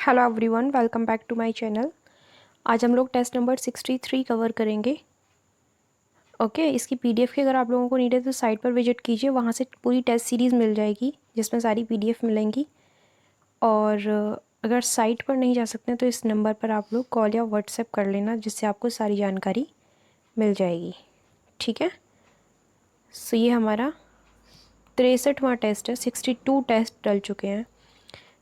Hello everyone, welcome back to my channel. आज हम लोग टेस्ट नंबर 63 कवर करेंगे। ओके, इसकी पीडीएफ की अगर आप लोगों को नीड है तो साइट पर विजिट कीजिए, वहाँ से पूरी टेस्ट सीरीज़ मिल जाएगी जिसमें सारी पीडीएफ मिलेंगी। और अगर साइट पर नहीं जा सकते तो इस नंबर पर आप लोग कॉल या व्हाट्सएप कर लेना, जिससे आपको सारी जानकारी मिल जाएगी। ठीक है, सो ये हमारा 63वां टेस्ट है। 62 टेस्ट डल चुके हैं।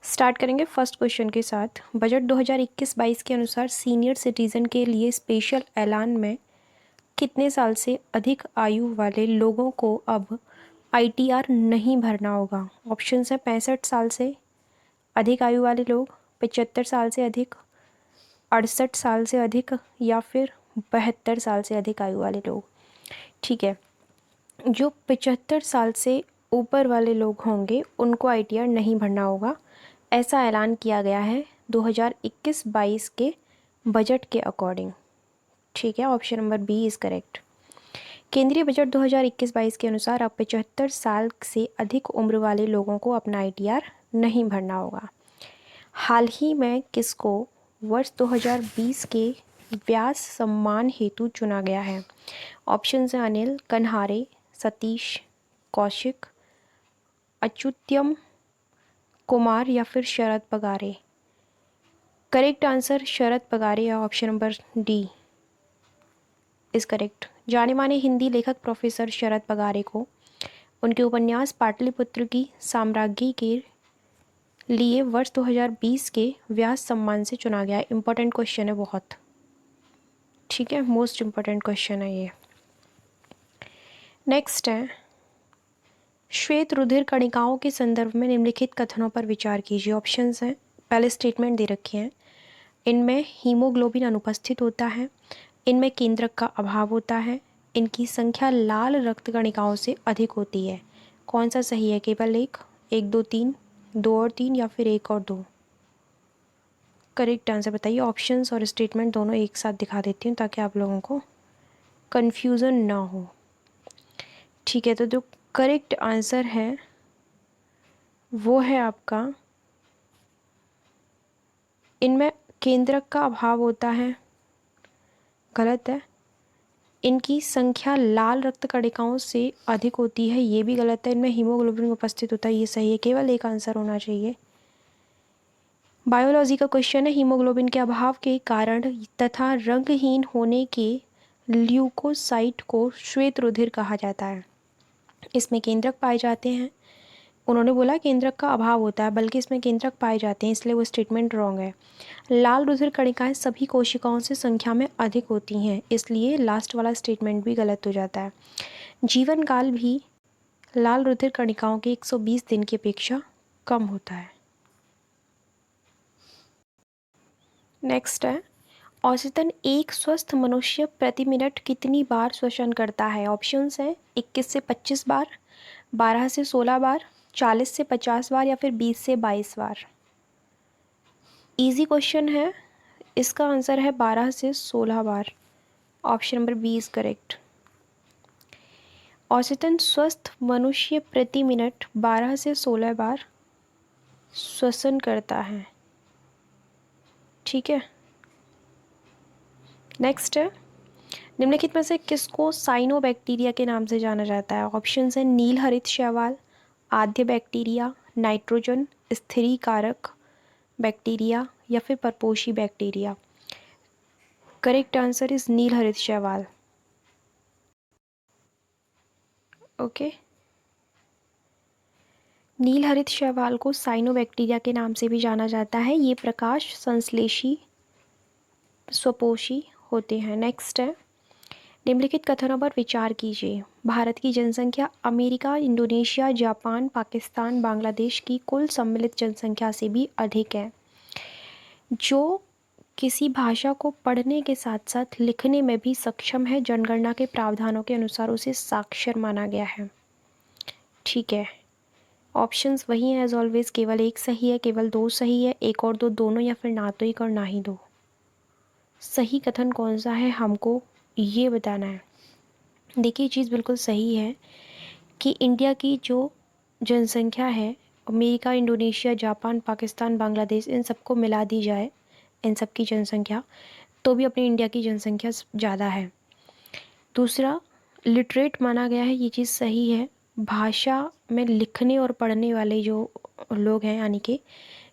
स्टार्ट करेंगे फर्स्ट क्वेश्चन के साथ। बजट 2021-22 के अनुसार सीनियर सिटीज़न के लिए स्पेशल ऐलान में कितने साल से अधिक आयु वाले लोगों को अब आईटीआर नहीं भरना होगा? ऑप्शंस हैं 65 साल से अधिक आयु वाले लोग, 75 साल से अधिक, 68 साल से अधिक, या फिर 72 साल से अधिक आयु वाले लोग। ठीक है, जो 75 साल से ऊपर वाले लोग होंगे उनको आईटीआर नहीं भरना होगा, ऐसा ऐलान किया गया है 2021-22 के बजट के अकॉर्डिंग। ठीक है, option number B is correct. केंद्रीय बजट 2021-22 के अनुसार अब 75 साल से अधिक उम्र वाले लोगों को अपना आईटीआर नहीं भरना होगा। हाल ही में किसको वर्ष 2020 के व्यास सम्मान हेतु चुना गया है? ऑप्शन हैं अनिल कन्हारे, सतीश कौशिक, अच्युत्यम कुमार या फिर शरद पगारे। करेक्ट आंसर शरद पगारे या option number D is correct. जाने माने हिंदी लेखक प्रोफेसर शरद पगारे को उनके उपन्यास पाटलिपुत्र की साम्राज्ञी के लिए वर्ष 2020 के व्यास सम्मान से चुना गया। इंपॉर्टेंट क्वेश्चन है बहुत। ठीक है, मोस्ट इम्पॉर्टेंट क्वेश्चन है ये। नेक्स्ट है, श्वेत रुधिर कणिकाओं के संदर्भ में निम्नलिखित कथनों पर विचार कीजिए। ऑप्शंस हैं, पहले स्टेटमेंट दे रखे हैं। इनमें हीमोग्लोबिन अनुपस्थित होता है, इनमें केंद्रक का अभाव होता है, इनकी संख्या लाल रक्त कणिकाओं से अधिक होती है। कौन सा सही है? केवल एक, 1 2 3, 2 और 3, या फिर 1 और 2? करेक्ट आंसर बताइए। ऑप्शंस और स्टेटमेंट दोनों एक साथ दिखा देती हूँ ताकि आप लोगों को कन्फ्यूज़न ना हो। ठीक है, तो जो करेक्ट आंसर है वो है आपका, इनमें केंद्रक का अभाव होता है, गलत है। इनकी संख्या लाल रक्त कणिकाओं से अधिक होती है, ये भी गलत है। इनमें हीमोग्लोबिन उपस्थित होता है, ये सही है। केवल एक आंसर होना चाहिए। बायोलॉजी का क्वेश्चन है, हीमोग्लोबिन के अभाव के कारण तथा रंगहीन होने के ल्यूकोसाइट को श्वेत रुधिर कहा जाता है। इसमें केंद्रक पाए जाते हैं। उन्होंने बोला केंद्रक का अभाव होता है, बल्कि इसमें केंद्रक पाए जाते हैं, इसलिए वो स्टेटमेंट रॉन्ग है। लाल रुधिर कणिकाएं सभी कोशिकाओं से संख्या में अधिक होती हैं, इसलिए लास्ट वाला स्टेटमेंट भी गलत हो जाता है। जीवन काल भी लाल रुधिर कणिकाओं के 120 दिन की अपेक्षा कम होता है। नेक्स्ट है, औसतन एक स्वस्थ मनुष्य प्रति मिनट कितनी बार श्वसन करता है? ऑप्शंस हैं 21 से 25 बार, 12 से 16 बार, 40 से 50 बार, या फिर 20 से 22 बार। इजी क्वेश्चन है, इसका आंसर है 12 से 16 बार। Option number B is correct. औसतन स्वस्थ मनुष्य प्रति मिनट 12 से 16 बार श्वसन करता है। ठीक है, नेक्स्ट है, निम्नलिखित में से किसको साइनोबैक्टीरिया के नाम से जाना जाता है? ऑप्शंस हैं नील हरित शैवाल, आद्य बैक्टीरिया, नाइट्रोजन स्थिरीकारक बैक्टीरिया, या फिर परपोषी बैक्टीरिया। करेक्ट आंसर इज नील हरित शैवाल। ओके, नील हरित शैवाल को साइनोबैक्टीरिया के नाम से भी जाना जाता है। ये प्रकाश संश्लेषी स्वपोषी होते हैं। नेक्स्ट है, निम्नलिखित कथनों पर विचार कीजिए। भारत की जनसंख्या America, Indonesia, Japan, Pakistan, Bangladesh की कुल सम्मिलित जनसंख्या से भी अधिक है। जो किसी भाषा को पढ़ने के साथ साथ लिखने में भी सक्षम है, जनगणना के प्रावधानों के अनुसार उसे साक्षर माना गया है। ठीक है, ऑप्शंस वही हैं एज ऑलवेज। केवल एक सही है, केवल दो सही है, एक और दो, दोनों, या फिर ना तो एक और ना ही दो। सही कथन कौन सा है हमको ये बताना है। देखिए, चीज़ बिल्कुल सही है कि इंडिया की जो जनसंख्या है America, Indonesia, Japan, Pakistan, Bangladesh, इन सबको मिला दी जाए, इन सब की जनसंख्या, तो भी अपनी इंडिया की जनसंख्या ज़्यादा है। दूसरा, लिटरेट माना गया है, ये चीज़ सही है। भाषा में लिखने और पढ़ने वाले जो लोग हैं, यानी कि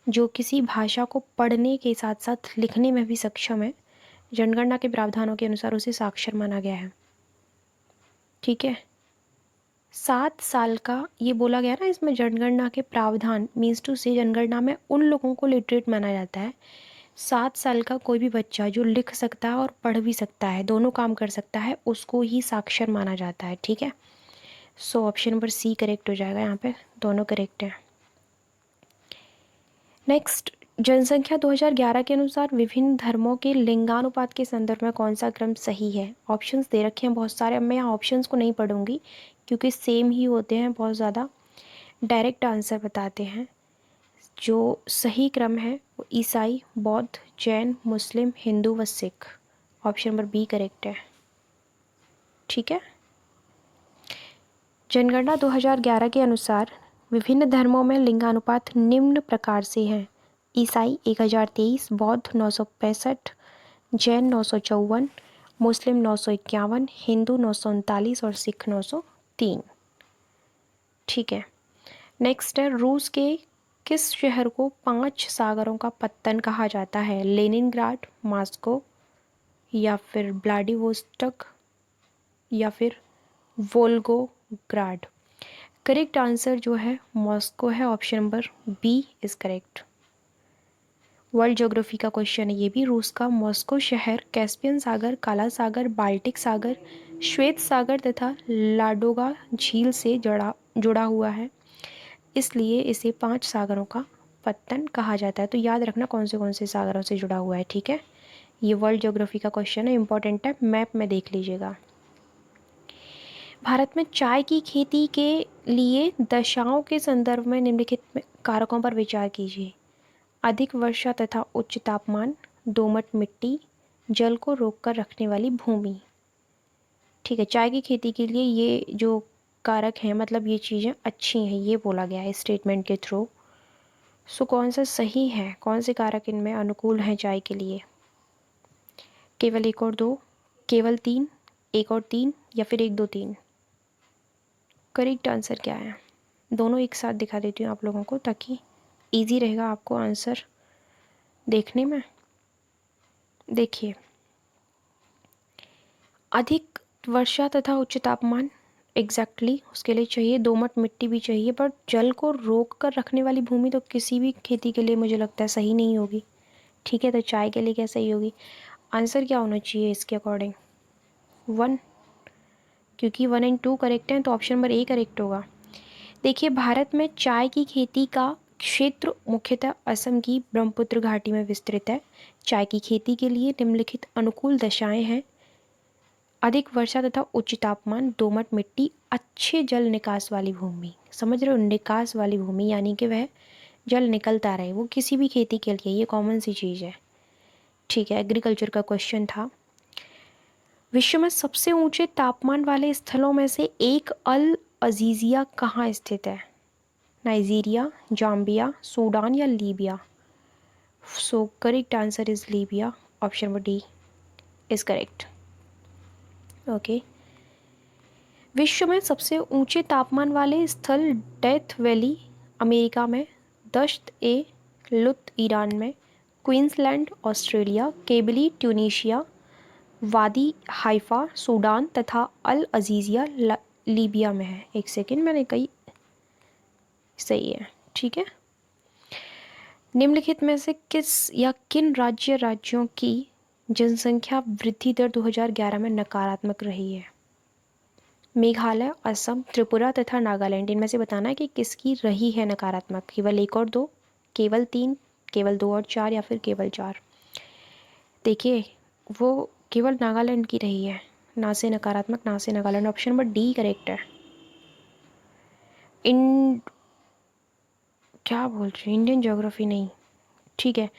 जो किसी भाषा को पढ़ने के साथ साथ लिखने में भी सक्षम है, जनगणना के प्रावधानों के अनुसार उसे साक्षर माना गया है। ठीक है, 7 साल का ये बोला गया ना, इसमें जनगणना के प्रावधान मीन्स टू से जनगणना में उन लोगों को लिटरेट माना जाता है। 7 साल का कोई भी बच्चा जो लिख सकता है और पढ़ भी सकता है, दोनों काम कर सकता है, उसको ही साक्षर माना जाता है। ठीक है, so option number C correct हो जाएगा, यहाँ पे दोनों करेक्ट हैं। नेक्स्ट, जनसंख्या 2011 के अनुसार विभिन्न धर्मों के लिंगानुपात के संदर्भ में कौन सा क्रम सही है? ऑप्शंस दे रखे हैं बहुत सारे, अब मैं यहाँ ऑप्शंस को नहीं पढ़ूंगी क्योंकि सेम ही होते हैं बहुत ज़्यादा। डायरेक्ट आंसर बताते हैं। जो सही क्रम है वो ईसाई, बौद्ध, जैन, मुस्लिम, हिंदू व Sikh. Option number B correct है। ठीक है, जनगणना 2011 के अनुसार विभिन्न धर्मों में लिंगानुपात निम्न प्रकार से हैं। ईसाई 1023, बौद्ध 965, जैन 954, मुस्लिम 951, हिंदू 939 और सिख 903। ठीक है, नेक्स्ट है, रूस के किस शहर को 5 सागरों का पत्तन कहा जाता है? लेनिनग्राड, मॉस्को, या फिर व्लादिवोस्टोक, या फिर वोल्गोग्राड। करेक्ट आंसर जो है मॉस्को है, option number B is correct. World geography का क्वेश्चन है ये भी। रूस का मॉस्को शहर कैस्पियन सागर, काला सागर, बाल्टिक सागर, श्वेत सागर तथा लाडोगा झील से जुड़ा हुआ है, इसलिए इसे 5 सागरों का पत्तन कहा जाता है। तो याद रखना कौन से सागरों से जुड़ा हुआ है। ठीक है, ये वर्ल्ड ज्योग्राफी का क्वेश्चन है, इंपॉर्टेंट है, मैप में देख लीजिएगा। भारत में चाय की खेती के लिए दशाओं के संदर्भ में निम्नलिखित कारकों पर विचार कीजिए। अधिक वर्षा तथा उच्च तापमान, दोमट मिट्टी, जल को रोककर रखने वाली भूमि। ठीक है, चाय की खेती के लिए ये जो कारक हैं, मतलब ये चीज़ें अच्छी हैं, ये बोला गया है स्टेटमेंट के थ्रू। सो कौन सा सही है, कौन से कारक इनमें अनुकूल हैं चाय के लिए? केवल 1 और 2, केवल 3, 1 और 3, या फिर 1 2 3? करेक्ट आंसर क्या है? दोनों एक साथ दिखा देती हूँ आप लोगों को ताकि इजी रहेगा आपको आंसर देखने में। देखिए, अधिक वर्षा तथा उच्च तापमान एग्जैक्टली उसके लिए चाहिए, दोमट मिट्टी भी चाहिए, पर जल को रोक कर रखने वाली भूमि तो किसी भी खेती के लिए मुझे लगता है सही नहीं होगी। ठीक है, तो चाय के लिए क्या सही होगी? आंसर क्या होना चाहिए इसके अकॉर्डिंग? 1, क्योंकि 1 एंड 2 करेक्ट हैं, तो ऑप्शन नंबर ए करेक्ट होगा। देखिए, भारत में चाय की खेती का क्षेत्र मुख्यतः असम की ब्रह्मपुत्र घाटी में विस्तृत है। चाय की खेती के लिए निम्नलिखित अनुकूल दशाएं हैं। अधिक वर्षा तथा उच्च तापमान, दोमट मिट्टी, अच्छे जल निकास वाली भूमि। समझ रहे हो, निकास वाली भूमि यानी कि वह जल निकलता रहे, वो किसी भी खेती के लिए ये कॉमन सी चीज़ है। ठीक है, एग्रीकल्चर का क्वेश्चन था। विश्व में सबसे ऊंचे तापमान वाले स्थलों में से एक अल अजीजिया कहाँ स्थित है? नाइजीरिया, जाम्बिया, सूडान या Libya? So correct answer is Libya, option number D is correct. Okay, विश्व में सबसे ऊंचे तापमान वाले स्थल डेथ वैली अमेरिका में, दश्त ए लुत ईरान में, क्वींसलैंड ऑस्ट्रेलिया, केबली ट्यूनीशिया, वादी हाइफा सूडान तथा अल अजीजिया लीबिया में है। एक सेकेंड, मैंने कही सही है। ठीक है, निम्नलिखित में से किस या किन राज्यों की जनसंख्या वृद्धि दर 2011 में नकारात्मक रही है? मेघालय, असम, त्रिपुरा तथा नागालैंड। इनमें से बताना है कि किसकी रही है नकारात्मक। केवल 1 और 2, केवल 3, केवल 2 और 4, या फिर केवल 4? देखिए, वो केवल नागालैंड की रही है, ना से नकारात्मक ना से Nagaland. Option number D correct है। क्या बोल रही, इंडियन ज्योग्राफी नहीं। ठीक है,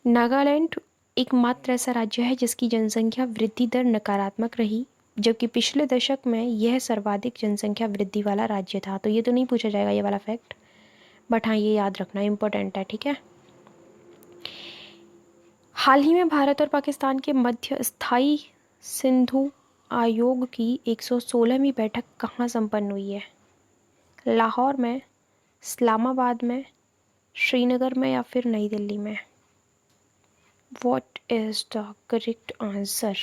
नागालैंड एकमात्र ऐसा राज्य है जिसकी जनसंख्या वृद्धि दर नकारात्मक रही, जबकि पिछले दशक में यह सर्वाधिक जनसंख्या वृद्धि वाला राज्य था। तो ये तो नहीं पूछा जाएगा ये वाला फैक्ट, बट हाँ ये याद रखना इम्पोर्टेंट है, ठीक है। हाल ही में भारत और पाकिस्तान के मध्य स्थायी सिंधु आयोग की 116वीं बैठक कहाँ संपन्न हुई है? लाहौर में, इस्लामाबाद में, श्रीनगर में या फिर नई दिल्ली में? What is the correct answer?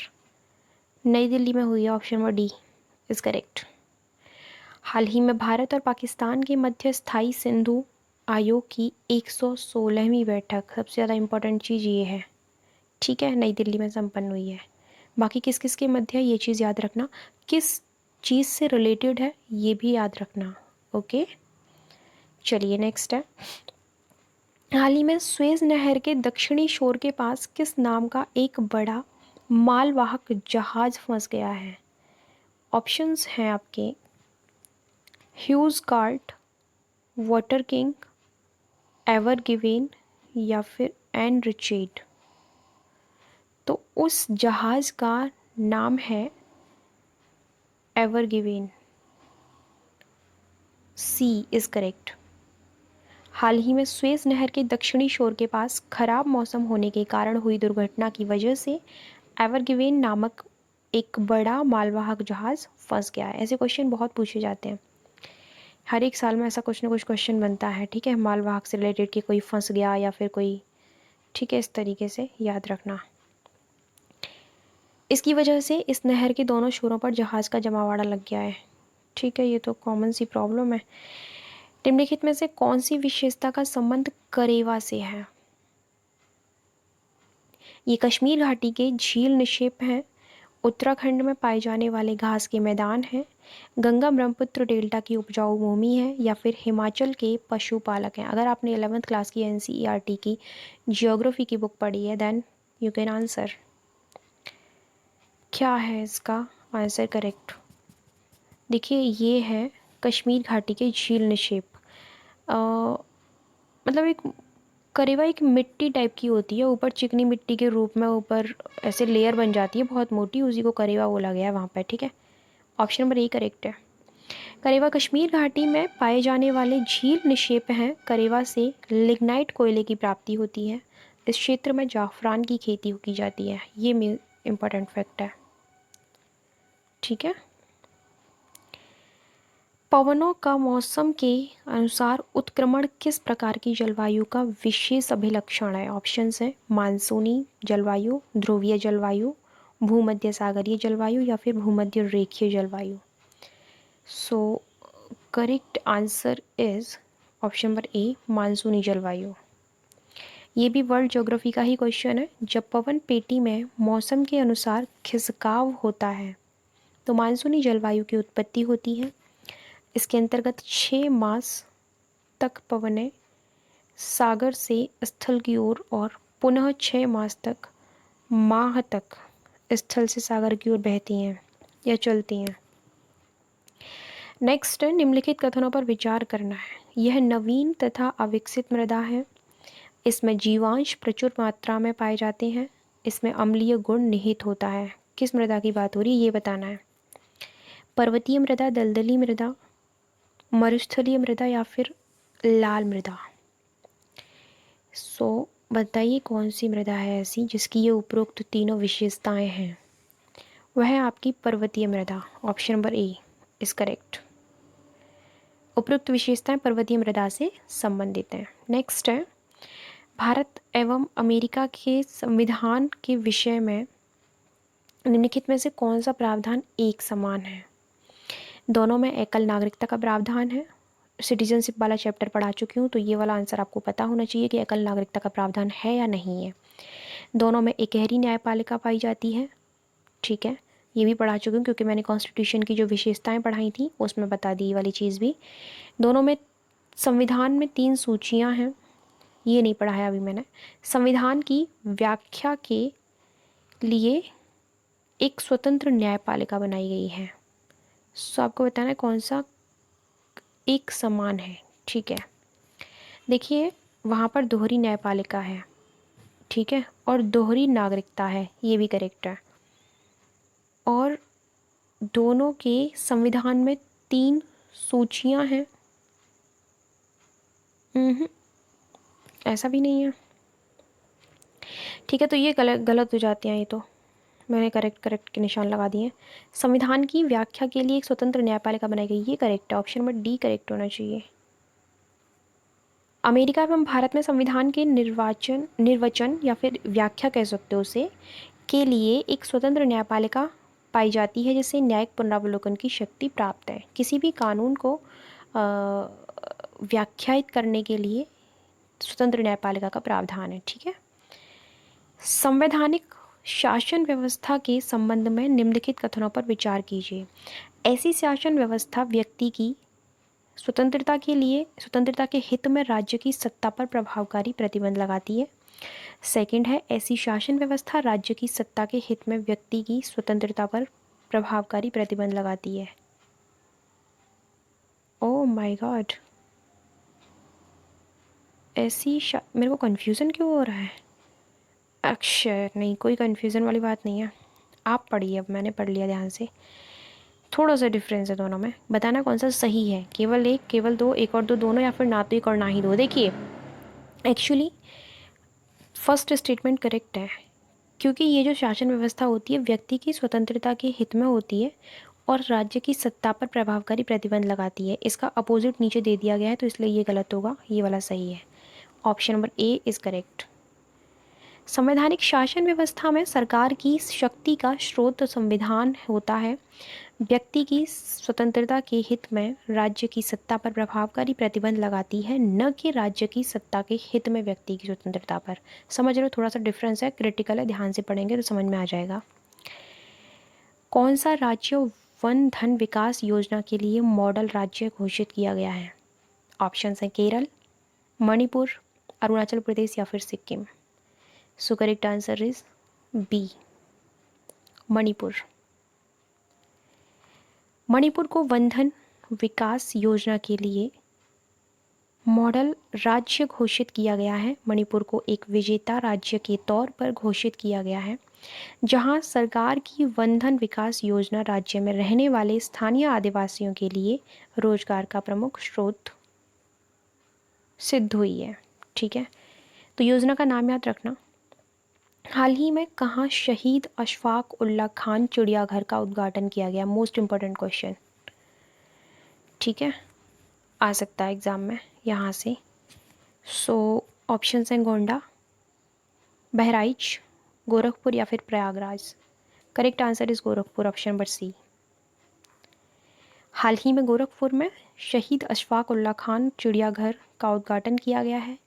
New Delhi में हुई है, option number D is correct. हाल ही में भारत और पाकिस्तान के मध्य स्थायी सिंधु आयोग की 116वीं बैठक, सबसे ज़्यादा इम्पोर्टेंट चीज़ ये है, ठीक है, नई दिल्ली में संपन्न हुई है। बाकी किस किस के मध्य ये चीज़ याद रखना, किस चीज़ से रिलेटेड है ये भी याद रखना। ओके, चलिए नेक्स्ट है। हाल ही में स्वेज नहर के दक्षिणी छोर के पास किस नाम का एक बड़ा मालवाहक जहाज फंस गया है? ऑप्शंस हैं आपके, huge cart, water king, ever given या फिर एन रिचेड। तो उस जहाज का नाम है Ever Given, C is correct. हाल ही में स्वेज नहर के दक्षिणी छोर के पास खराब मौसम होने के कारण हुई दुर्घटना की वजह से एवर गिवेन नामक एक बड़ा मालवाहक जहाज फंस गया है। ऐसे क्वेश्चन बहुत पूछे जाते हैं, हर एक साल में ऐसा कुछ ना कुछ क्वेश्चन बनता है, ठीक है, मालवाहक से रिलेटेड कि कोई फंस गया या फिर कोई, ठीक है, इस तरीके से याद रखना। इसकी वजह से इस नहर के दोनों छोरों पर जहाज़ का जमावड़ा लग गया है, ठीक है, ये तो कॉमन सी प्रॉब्लम है। निम्नलिखित में से कौन सी विशेषता का संबंध करेवा से है? ये कश्मीर घाटी के झील निक्षेप हैं, उत्तराखंड में पाए जाने वाले घास के मैदान हैं, गंगा ब्रह्मपुत्र डेल्टा की उपजाऊ भूमि है या फिर हिमाचल के पशुपालक हैं। अगर आपने 11वीं क्लास की NCERT की जियोग्राफी की बुक पढ़ी है देन यू कैन आंसर। क्या है इसका आंसर करेक्ट? देखिए ये है कश्मीर घाटी के झील निक्षेप। मतलब एक करेवा एक मिट्टी टाइप की होती है, ऊपर चिकनी मिट्टी के रूप में ऊपर ऐसे लेयर बन जाती है बहुत मोटी, उसी को करेवा बोला गया है वहाँ पर, ठीक है। ऑप्शन नंबर ए करेक्ट है। करेवा कश्मीर घाटी में पाए जाने वाले झील निक्षेप हैं। करेवा से लिग्नाइट कोयले की प्राप्ति होती है। इस क्षेत्र में जाफरान की खेती की जाती है, ये इम्पोर्टेंट फैक्ट है, ठीक है। पवनों का मौसम के अनुसार उत्क्रमण किस प्रकार की जलवायु का विशेष अभिलक्षण है? ऑप्शंस हैं, मानसूनी जलवायु, ध्रुवीय जलवायु, भूमध्य सागरीय जलवायु या फिर भूमध्य रेखीय जलवायु। सो correct answer is option number A, मानसूनी जलवायु। ये भी वर्ल्ड ज्योग्राफी का ही क्वेश्चन है। जब पवन पेटी में मौसम के अनुसार खिसकाव होता है तो मानसूनी जलवायु की उत्पत्ति होती है। इसके अंतर्गत 6 मास तक पवनें सागर से स्थल की ओर और पुनः 6 मास तक माह तक स्थल से सागर की ओर बहती हैं या चलती हैं। नेक्स्ट है, निम्नलिखित कथनों पर विचार करना है। यह नवीन तथा अविकसित मृदा है। इसमें जीवांश प्रचुर मात्रा में पाए जाते हैं। इसमें अम्लीय गुण निहित होता है। किस मृदा की बात हो रही है ये बताना है। पर्वतीय मृदा, दलदली मृदा, मरुस्थलीय मृदा या फिर लाल मृदा। सो बताइए कौन सी मृदा है ऐसी जिसकी ये उपरोक्त तीनों विशेषताएं हैं? वह है आपकी पर्वतीय मृदा, option number A is correct. उपरोक्त विशेषताएं पर्वतीय मृदा से संबंधित हैं। नेक्स्ट है, भारत एवं अमेरिका के संविधान के विषय में निम्नलिखित में से कौन सा प्रावधान एक समान है? दोनों में एकल नागरिकता का प्रावधान है। सिटीजनशिप वाला चैप्टर पढ़ा चुकी हूँ तो ये वाला आंसर आपको पता होना चाहिए कि एकल नागरिकता का प्रावधान है या नहीं है। दोनों में एकहरी न्यायपालिका पाई जाती है, ठीक है, ये भी पढ़ा चुकी हूँ क्योंकि मैंने कॉन्स्टिट्यूशन की जो विशेषताएं पढ़ाई थी उसमें बता दी ये वाली चीज़ भी। दोनों में संविधान में 3 सूचियाँ हैं, ये नहीं पढ़ा है अभी मैंने। संविधान की व्याख्या के लिए एक स्वतंत्र न्यायपालिका बनाई गई है। सो आपको बताना है कौन सा एक समान है, ठीक है। देखिए वहाँ पर दोहरी न्यायपालिका है, ठीक है, और दोहरी नागरिकता है, ये भी करेक्ट है। और दोनों के संविधान में 3 सूचियाँ हैं। ऐसा भी नहीं है। ठीक है, तो ये गलत हो जाते हैं, ये तो मैंने करेक्ट के निशान लगा दिए। संविधान की व्याख्या के लिए एक स्वतंत्र न्यायपालिका बनाई गई, ये करेक्ट है, ऑप्शन नंबर डी करेक्ट होना चाहिए। अमेरिका एवं भारत में संविधान के निर्वचन या फिर व्याख्या कह सकते हो उसे, के लिए एक स्वतंत्र न्यायपालिका पाई जाती है जिससे न्यायिक पुनरावलोकन की शक्ति प्राप्त है। किसी भी कानून को व्याख्यायित करने के लिए स्वतंत्र न्यायपालिका का प्रावधान है। ठीक है। संवैधानिक शासन व्यवस्था के संबंध में निम्नलिखित कथनों पर विचार कीजिए। ऐसी शासन व्यवस्था व्यक्ति की स्वतंत्रता के हित में राज्य की सत्ता पर प्रभावकारी प्रतिबंध लगाती है। सेकंड है, ऐसी शासन व्यवस्था राज्य की सत्ता के हित में व्यक्ति की स्वतंत्रता पर प्रभावकारी प्रतिबंध लगाती है। ओह माय गॉड, मेरे को कन्फ्यूज़न क्यों हो रहा है? अक्षय, नहीं, कोई कन्फ्यूज़न वाली बात नहीं है। आप पढ़िए, अब मैंने पढ़ लिया ध्यान से। थोड़ा सा डिफरेंस है दोनों में, बताना कौन सा सही है। केवल एक, केवल दो, एक और दो, दोनों, या फिर ना तो एक और ना ही दो। देखिए, एक्चुअली फर्स्ट स्टेटमेंट करेक्ट है, क्योंकि ये जो शासन व्यवस्था होती है व्यक्ति की स्वतंत्रता के हित में होती है और राज्य की सत्ता पर प्रभावकारी प्रतिबंध लगाती है। इसका अपोजिट नीचे दे दिया गया है, तो इसलिए ये गलत होगा, ये वाला सही है। Option number A is correct. संवैधानिक शासन व्यवस्था में सरकार की शक्ति का स्रोत संविधान होता है। व्यक्ति की स्वतंत्रता के हित में राज्य की सत्ता पर प्रभावकारी प्रतिबंध लगाती है, न कि राज्य की सत्ता के हित में व्यक्ति की स्वतंत्रता पर। समझ रहे हो, थोड़ा सा डिफरेंस है, क्रिटिकल है, ध्यान से पढ़ेंगे तो समझ में आ जाएगा। कौन सा राज्य वन धन विकास योजना के लिए मॉडल राज्य घोषित किया गया है? ऑप्शन हैं केरल, मणिपुर, अरुणाचल प्रदेश या फिर Sikkim. So correct answer is B, Manipur. Manipur को वन धन विकास योजना के लिए मॉडल राज्य घोषित किया गया है। मणिपुर को एक विजेता राज्य के तौर पर घोषित किया गया है, जहां सरकार की वन धन विकास योजना राज्य में रहने वाले स्थानीय आदिवासियों के लिए रोजगार का प्रमुख स्रोत सिद्ध हुई है। ठीक है, तो योजना का नाम याद रखना। हाल ही में कहाँ शहीद अशफाक उल्ला खान चिड़ियाघर का उद्घाटन किया गया? Most important question. ठीक है, आ सकता है एग्ज़ाम में यहाँ से। सो ऑप्शन हैं गोंडा, बहराइच, गोरखपुर या फिर Prayagraj. Correct answer is Gorakhpur, option number C. हाल ही में गोरखपुर में शहीद अशफाक उल्ला खान चिड़ियाघर का उद्घाटन किया गया है।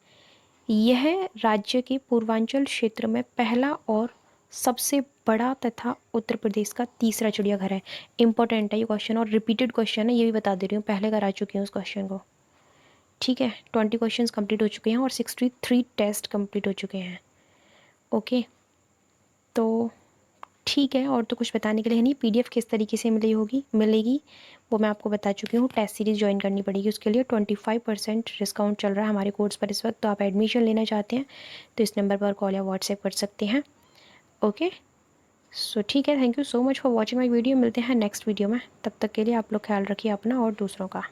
यह राज्य के पूर्वांचल क्षेत्र में पहला और सबसे बड़ा तथा उत्तर प्रदेश का तीसरा चिड़ियाघर है। इंपॉर्टेंट है ये क्वेश्चन और रिपीटेड क्वेश्चन है, ये भी बता दे रही हूँ, पहले करा चुकी हूँ उस क्वेश्चन को। ठीक है, 20 क्वेश्चंस कंप्लीट हो चुके हैं और 63 टेस्ट कंप्लीट हो चुके हैं। ओके, तो ठीक है, और तो कुछ बताने के लिए नहीं। पीडीएफ किस तरीके से मिलेगी वो मैं आपको बता चुकी हूँ। टेस्ट सीरीज़ ज्वाइन करनी पड़ेगी, उसके लिए 25% डिस्काउंट चल रहा है हमारे कोर्स पर इस वक्त। तो आप एडमिशन लेना चाहते हैं तो इस नंबर पर कॉल या व्हाट्सएप कर सकते हैं। ओके, सो ठीक है, thank you so much for watching my video. मिलते हैं नेक्स्ट वीडियो में, तब तक के लिए आप लोग ख्याल रखिए अपना और दूसरों का।